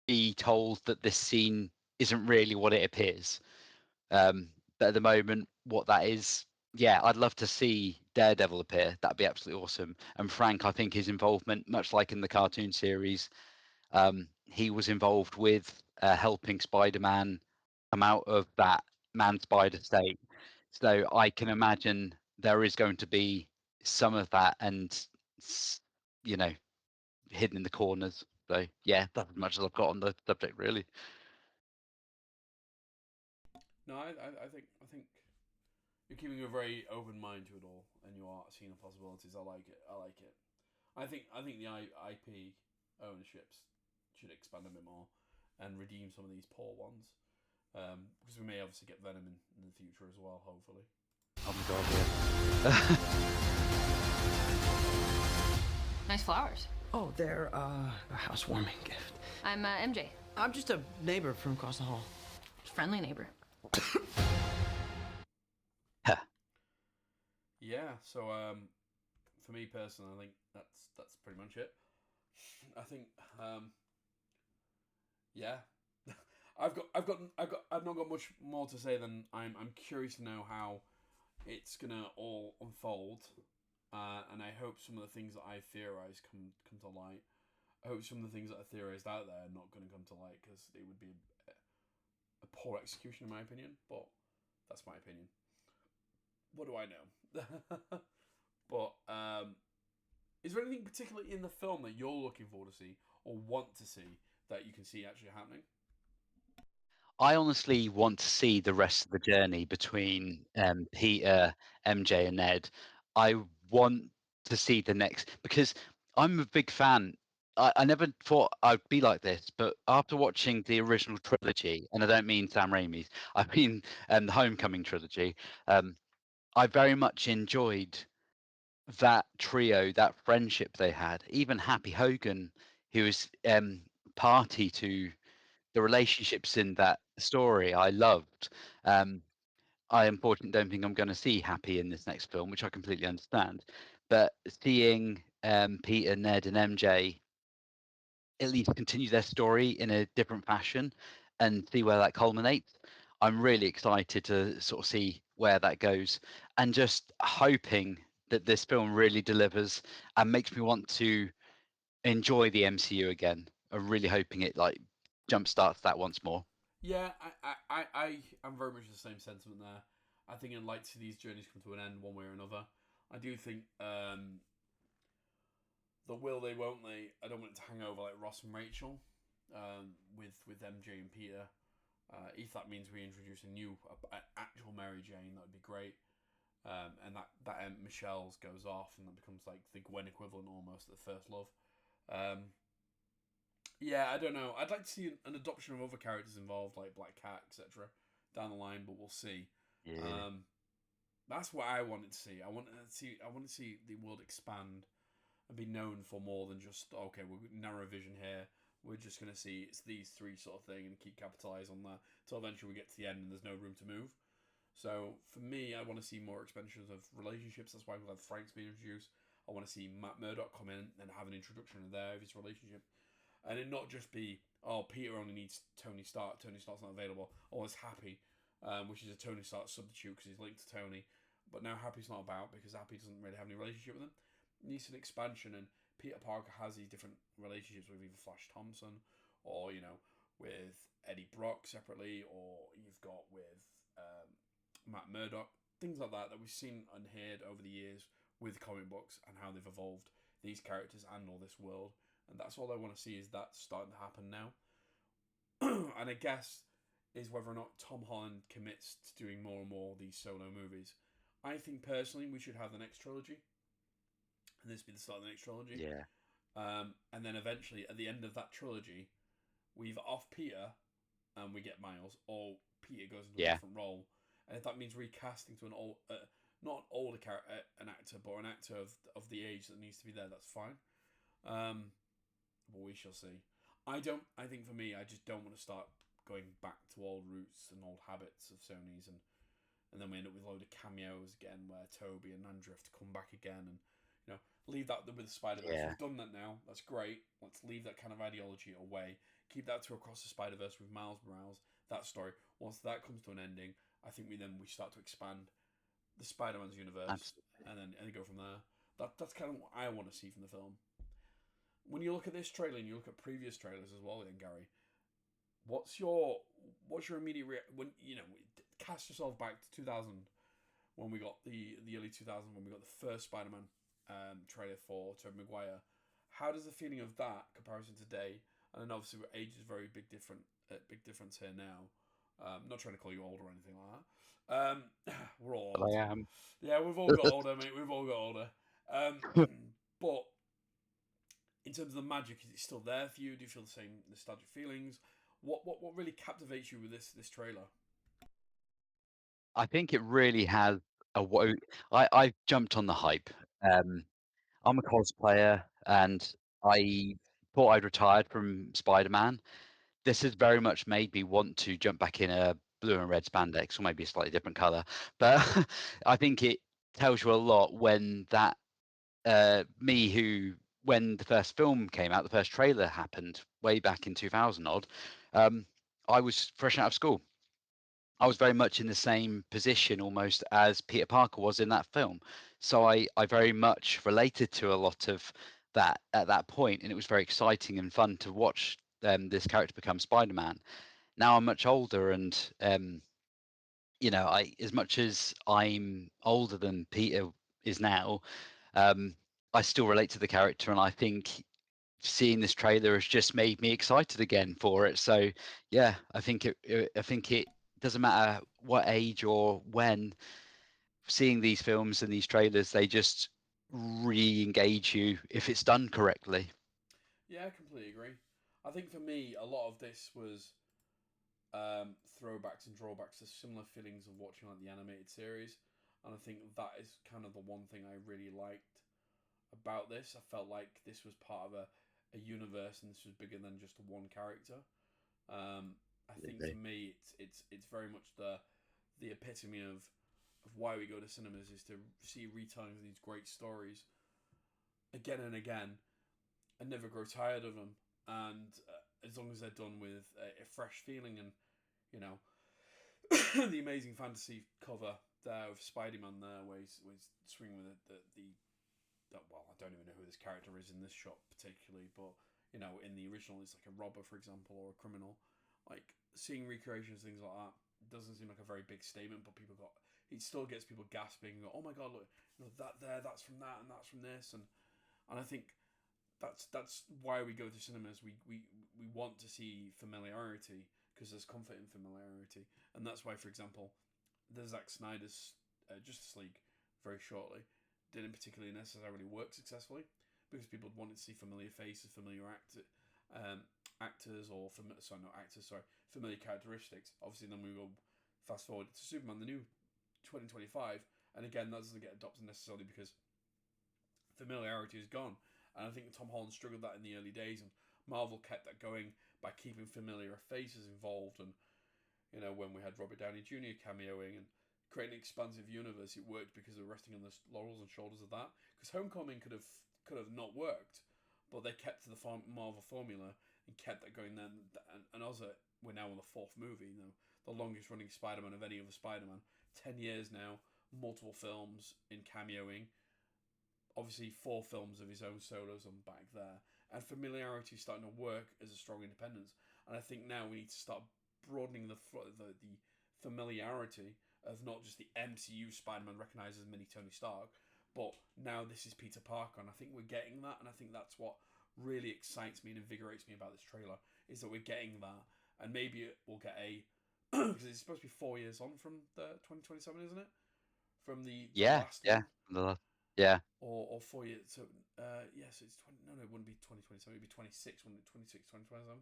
be told that this scene isn't really what it appears. But at the moment, what that is, yeah, I'd love to see Daredevil appear. That'd be absolutely awesome. And Frank, I think his involvement, much like in the cartoon series, he was involved with helping Spider-Man come out of that man-spider state. So I can imagine there is going to be some of that, and you know, hidden in the corners. So yeah, that's as much as I've got on the subject, really. No, I think you're keeping a very open mind to it all, and you are seeing the possibilities. I like it. I like it. I think the IP ownerships should expand a bit more and redeem some of these poor ones. Because we may obviously get Venom in the future as well, hopefully. Oh my god, yeah. Nice flowers. Oh, they're a housewarming gift. I'm MJ. I'm just a neighbor from across the hall. Friendly neighbor. Yeah, so for me personally, I think that's pretty much it. I think yeah. I've not got much more to say than I'm curious to know how it's gonna all unfold, and I hope some of the things that I theorized come to light. I hope some of the things that I theorized out there are not going to come to light, because it would be a poor execution in my opinion. But that's my opinion. What do I know? But is there anything particularly in the film that you're looking forward to see or want to see that you can see actually happening? I honestly want to see the rest of the journey between Peter, MJ, and Ned. I want to see the next, because I'm a big fan. I never thought I'd be like this, but after watching the original trilogy, and I don't mean Sam Raimi's, I mean the Homecoming trilogy, I very much enjoyed that trio, that friendship they had. Even Happy Hogan, who was party to the relationships in that story, I loved. I unfortunately don't think I'm going to see Happy in this next film, which I completely understand. But seeing Peter, Ned, and MJ at least continue their story in a different fashion and see where that culminates, I'm really excited to sort of see where that goes, and just hoping that this film really delivers and makes me want to enjoy the MCU again. I'm really hoping it like jumpstarts that once more. Yeah, I am very much the same sentiment there. I think I'd like to see these journeys come to an end one way or another. I do think the will they, won't they. I don't want it to hang over like Ross and Rachel, with MJ and Peter. If that means we introduce a new actual Mary Jane, that would be great. And that Michelle's goes off and that becomes like the Gwen equivalent almost of the First Love. Yeah, I don't know. I'd like to see an adoption of other characters involved, like Black Cat, etc., down the line, but we'll see. Yeah. That's what I wanted to see. I want to see the world expand and be known for more than just, okay, we're narrow vision here. We're just gonna see it's these three sort of thing and keep capitalize on that till eventually we get to the end and there's no room to move. So for me, I want to see more expansions of relationships. That's why we'll have Frank's being introduced. I want to see Matt Murdock come in and have an introduction there of his relationship. And it not just be, oh, Peter only needs Tony Stark. Tony Stark's not available. Oh, it's Happy, which is a Tony Stark substitute because he's linked to Tony. But now Happy's not about because Happy doesn't really have any relationship with him. It needs an expansion, and Peter Parker has these different relationships with either Flash Thompson or, with Eddie Brock separately, or you've got with Matt Murdock. Things like that we've seen and heard over the years with comic books and how they've evolved these characters and all this world. And that's all I want to see, is that starting to happen now. And I guess is whether or not Tom Holland commits to doing more and more of these solo movies. I think personally we should have the next trilogy, and this be the start of the next trilogy. Yeah. And then eventually at the end of that trilogy, we either off Peter and we get Miles, or Peter goes into a different role. And if that means recasting to an old, not an older character, an actor, but an actor of the age that needs to be there, that's fine. But we shall see. I think for me, I just don't want to start going back to old roots and old habits of Sony's, and then we end up with a load of cameos again, where Toby and Andrew have to come back again, and leave that with the Spider-Verse. Yeah. We've done that now. That's great. Let's leave that kind of ideology away. Keep that to Across the Spider-Verse with Miles Morales. That story. Once that comes to an ending, I think we start to expand the Spider-Man's universe. Absolutely. and then go from there. That's kind of what I want to see from the film. When you look at this trailer and you look at previous trailers as well, then Gary, what's your immediate when cast yourself back to 2000 when we got the early 2000s when we got the first Spider-Man trailer for Tobey Maguire. How does the feeling of that comparison today? And then obviously age is very big difference here now. Not trying to call you old or anything like that. We're all old. I am. Yeah, we've all got older, mate. We've all got older. But in terms of the magic, is it still there for you? Do you feel the same nostalgic feelings? What really captivates you with this trailer? I think it really has I jumped on the hype. I'm a cosplayer, and I thought I'd retired from Spider-Man. This has very much made me want to jump back in a blue and red spandex, or maybe a slightly different color. But I think it tells you a lot when that when the first film came out, the first trailer happened way back in 2000 odd. I was fresh out of school. I was very much in the same position almost as Peter Parker was in that film. So I very much related to a lot of that at that point, and it was very exciting and fun to watch this character become Spider-Man. Now I'm much older, and as much as I'm older than Peter is now, I still relate to the character, and I think seeing this trailer has just made me excited again for it. So yeah, I think it doesn't matter what age or when, seeing these films and these trailers, they just re-engage you if it's done correctly. Yeah, I completely agree. I think for me, a lot of this was throwbacks and drawbacks to similar feelings of watching like the animated series, and I think that is kind of the one thing I really liked about this. I felt like this was part of a universe, and this was bigger than just one character. I think for me, it's very much the epitome of why we go to cinemas, is to see retellings of these great stories again and again, and never grow tired of them. And as long as they're done with a fresh feeling, and the amazing fantasy cover there of Spider-Man there, where he's swinging with well, I don't even know who this character is in this shot particularly, but in the original it's like a robber, for example, or a criminal. Like, seeing recreations, things like that, doesn't seem like a very big statement, but it still gets people gasping and go, oh my god, look, that there, that's from that, and that's from this, and I think that's why we go to cinemas. We want to see familiarity, because there's comfort in familiarity, and that's why, for example, the Zack Snyder's Justice League very shortly didn't particularly necessarily work successfully, because people wanted to see familiar faces, familiar familiar characteristics. Obviously, then we go fast forward to Superman, the new 2025, and again, that doesn't get adopted necessarily because familiarity is gone. And I think Tom Holland struggled that in the early days, and Marvel kept that going by keeping familiar faces involved. And when we had Robert Downey Jr. cameoing and creating an expansive universe, it worked because they were resting on the laurels and shoulders of that. Because Homecoming could have not worked, but they kept to the Marvel formula and kept that going then. And also, we're now on the fourth movie, the longest running Spider-Man of any other Spider-Man. 10 years now, multiple films in cameoing. Obviously, 4 films of his own solos on back there. And familiarity is starting to work as a strong independence. And I think now we need to start broadening the familiarity of not just the MCU Spider-Man recognizes mini Tony Stark, but now this is Peter Parker, and I think we're getting that, and I think that's what really excites me and invigorates me about this trailer, is that we're getting that, and maybe we'll get because it's supposed to be 4 years on from the 2027, isn't it? from the Yeah, last yeah, one, yeah. or 4 years. So so it's 20. No, it wouldn't be 2027. It'd be 26. Wouldn't it? 26, 2027.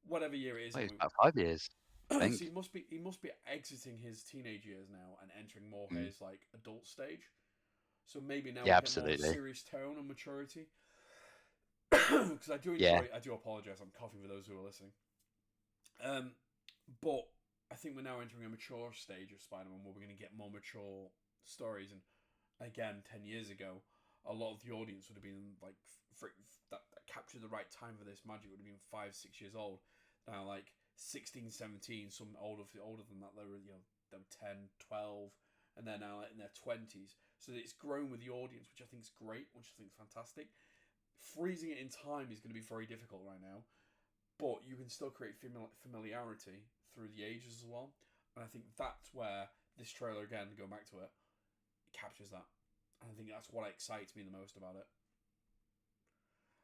Whatever year it is. Wait, it's about 5 years, I So think. he must be exiting his teenage years now and entering more Mm. his like adult stage. So maybe now Yeah, we get more absolutely. serious tone and maturity. Because I do enjoy. I do apologize. I'm coughing for those who are listening. But I think we're now entering a mature stage of Spider-Man where we're going to get more mature stories. And again, 10 years ago, a lot of the audience would have been like that captured the right time for this magic would have been 5, 6 years old. Now, like 16, 17, some older than that, they were they were 10, 12, and they're now in their 20s. So it's grown with the audience, which I think is great, which I think is fantastic. Freezing it in time is going to be very difficult right now, but you can still create familiarity through the ages as well. And I think that's where this trailer, again, going back to it captures that. And I think that's what excites me the most about it.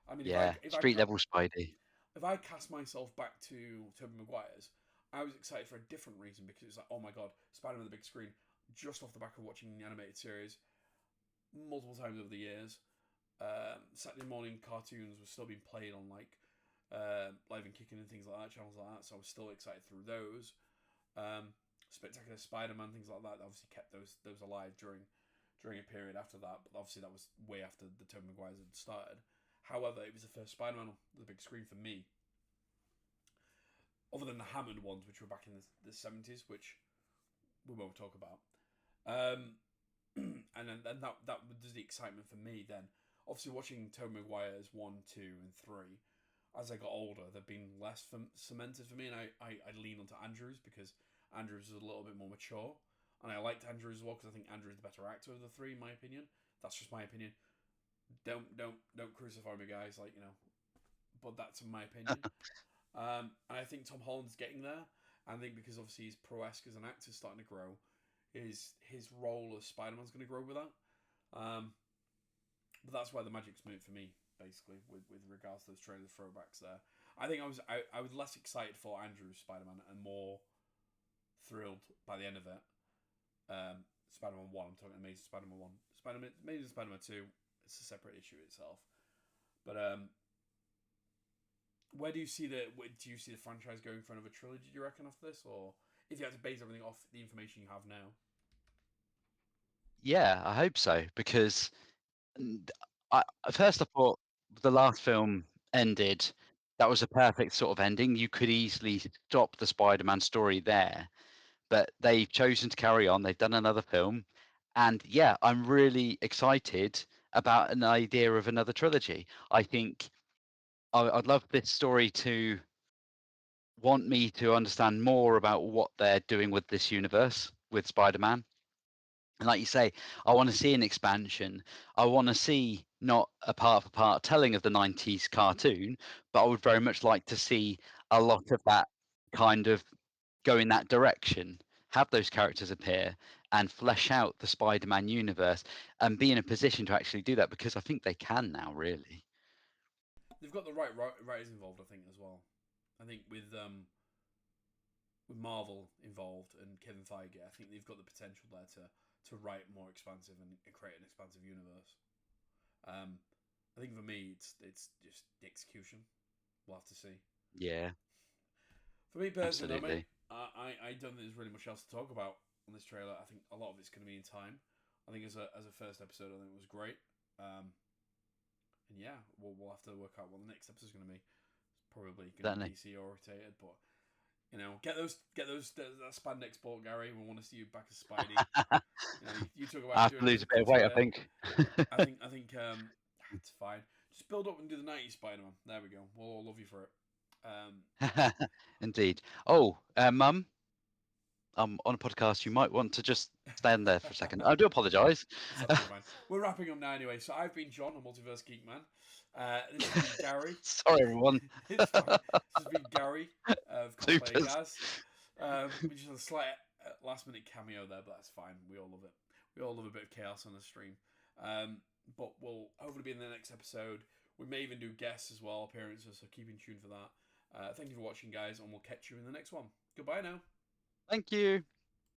I mean, if street level Spidey. If I cast myself back to Tobey Maguire's, I was excited for a different reason because it's like, oh my god, Spider-Man on the big screen, just off the back of watching the animated series multiple times over the years. Saturday morning cartoons were still being played on like Live and Kicking and things like that, channels like that, so I was still excited through those. Spectacular Spider-Man, things like that, obviously kept those alive during a period after that, but obviously that was way after the Tobey Maguire's had started. However, it was the first Spider-Man on the big screen for me. Other than the Hammond ones, which were back in the 70s, which we won't talk about. And then that was the excitement for me then. Obviously, watching Tobey Maguire's 1, 2, and 3, as I got older, they've been less cemented for me, and I lean onto Andrews because Andrews is a little bit more mature. And I liked Andrews as well because I think Andrews is the better actor of the three, in my opinion. That's just my opinion. Don't crucify me, guys. But that's my opinion. And I think Tom Holland's getting there. I think because obviously his prowess as an actor is starting to grow, his role as Spider-Man's going to grow with that. But that's why the magic's moved for me, basically, with regards to those trailer throwbacks there. I think I was less excited for Andrew's Spider-Man and more thrilled by the end of it. Spider-Man 1, I'm talking Amazing Spider-Man 1. Amazing Spider-Man 2, it's a separate issue itself. But where do you see the franchise going for another trilogy, do you reckon, off this? Or if you had to base everything off the information you have now? Yeah, I hope so, because at first I thought the last film ended, that was a perfect sort of ending. You could easily stop the Spider-Man story there, but they've chosen to carry on. They've done another film, and yeah, I'm really excited about an idea of another trilogy. I think I'd love this story to want me to understand more about what they're doing with this universe with Spider-Man. And like you say, I want to see an expansion. I want to see not a part for part telling of the 90s cartoon, but I would very much like to see a lot of that kind of go in that direction, have those characters appear and flesh out the Spider-Man universe and be in a position to actually do that, because I think they can now, really. They've got the right writers involved, I think, as well. I think with Marvel involved and Kevin Feige, I think they've got the potential there to write more expansive and create an expansive universe. I think for me, it's just the execution. We'll have to see. Yeah. For me personally, though, mate, Absolutely. I don't think there's really much else to talk about on this trailer. I think a lot of it's going to be in time. I think as a first episode, I think it was great. And yeah, we'll have to work out what the next episode is going to be. It's probably going to be DC orientated, but get that spandex ball, Gary. We want to see you back as Spidey. You talk about I have to lose a bit of weight, I think. I think it's fine. Just build up and do the 90s Spider-Man. There we go. We'll all love you for it. Indeed. Oh, Mum, I'm on a podcast. You might want to just stand there for a second. I do apologise. Fine. We're wrapping up now anyway. So I've been John, a Multiverse Geek Man. This has been Gary. Sorry, everyone. It's fine. This has been Gary of Cosplay Gaz. We just had a slight last-minute cameo there, but that's fine. We all love it. We all love a bit of chaos on the stream. But we'll hopefully be in the next episode. We may even do guests as well, appearances, so keep in tune for that. Thank you for watching, guys, and we'll catch you in the next one. Goodbye now. Thank you.